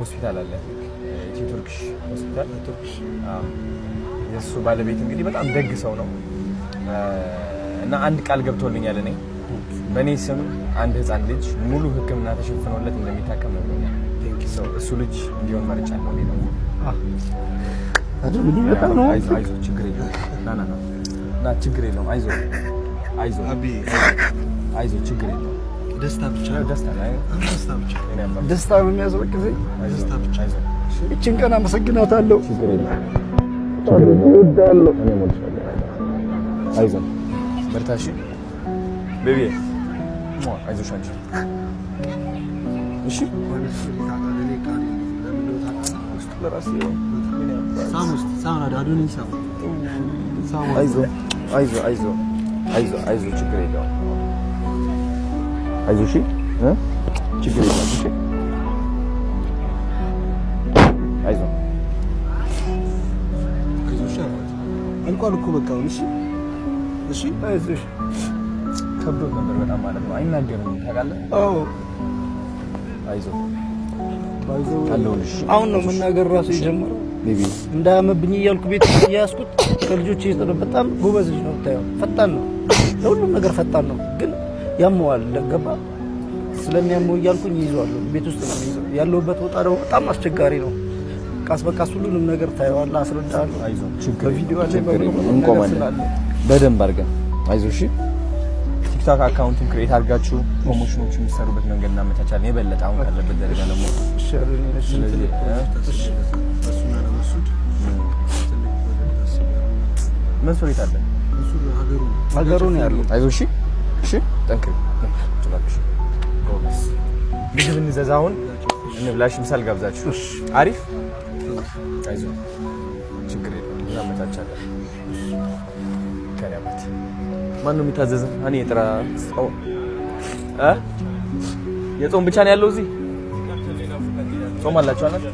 ሆስፒታል አለ ቱርክሽ ሆስፒታል ቱርክሽ የሱ ባለቤት እንግዲህ በጣም ደግ ሰው ነው እና አንድ ቃል ገብቶልኛል እኔ በኔ ስም አንድ ህፃን ልጅ ሙሉ ህክምና ተሸፍኖለት እንደሚታከም ነው እሱ ልጅ እንዲሆን መርጫለሁ ነው አድርጉ በጣም ነው አይዞ ችግር የለውም ና ችግር የለውም አይዞ ችግር የለውም ደስታ ብቻ ደስታ ነው የሚያስወቅዘ ደስታ ብቻ እቺን ቀን አመሰግናታለሁ ችግር የለውም እወዳለሁ እኔ ሞልቻለሁ አይዞ በርታሽ ቤቢ አይዞሽ አንቺ እሺ አይዞ ችግር የለውም አይዞ እሺ ችግር የለውም እሺ አይዞ እንኳን እኮ በቃ እሺ አይዞሽ ከብዶ ነበር በጣም ማለት ነው አይናገርም ታውቃለህ አዎ አይዞ አሁን ነው መናገር ራሱ የጀመረው ቤቢ እንዳያመብኝ እያልኩ ቤት ያስኩት ከልጆች ይተረ በጣም ጎበዝ ልጅ ነው ታየው ፈጣን ነው ለሁሉም ነገር ፈጣን ነው ግን ያመዋል ለገባ ስለሚያመው እያልኩኝ ይዟል ቤት ውስጥ ነው ይዟል ያለውበት ቦታ ደግሞ በጣም አስቸጋሪ ነው ቃስ በቃስ ሁሉንም ነገር ታየዋል አስረዳለሁ አይዞ ችግር ቪዲዮ አለ እንቆማለን በደንብ አድርገን አይዞ እሺ ቲክቶክ አካውንቱን ክሬት አድርጋችሁ ፕሮሞሽኖች የሚሰሩበት መንገድ እናመቻቻለን የበለጠ አሁን ካለበት ደረጃ ደግሞ መስሪት አለ ሀገሩ ነው ያለው አይዞ እሺ ጠንክሪ ትባክሽ ጎበስ ምግብ እንዘዝ አሁን እንብላሽ ምሳል ጋብዛችሁ አሪፍ አይዞ ችግር የለም እናመቻቻለን ከሪያበት ማን ነው የሚታዘዘው እኔ ጥራ የጾም ብቻ ነው ያለው እዚህ ጾም አላችሁ አይደል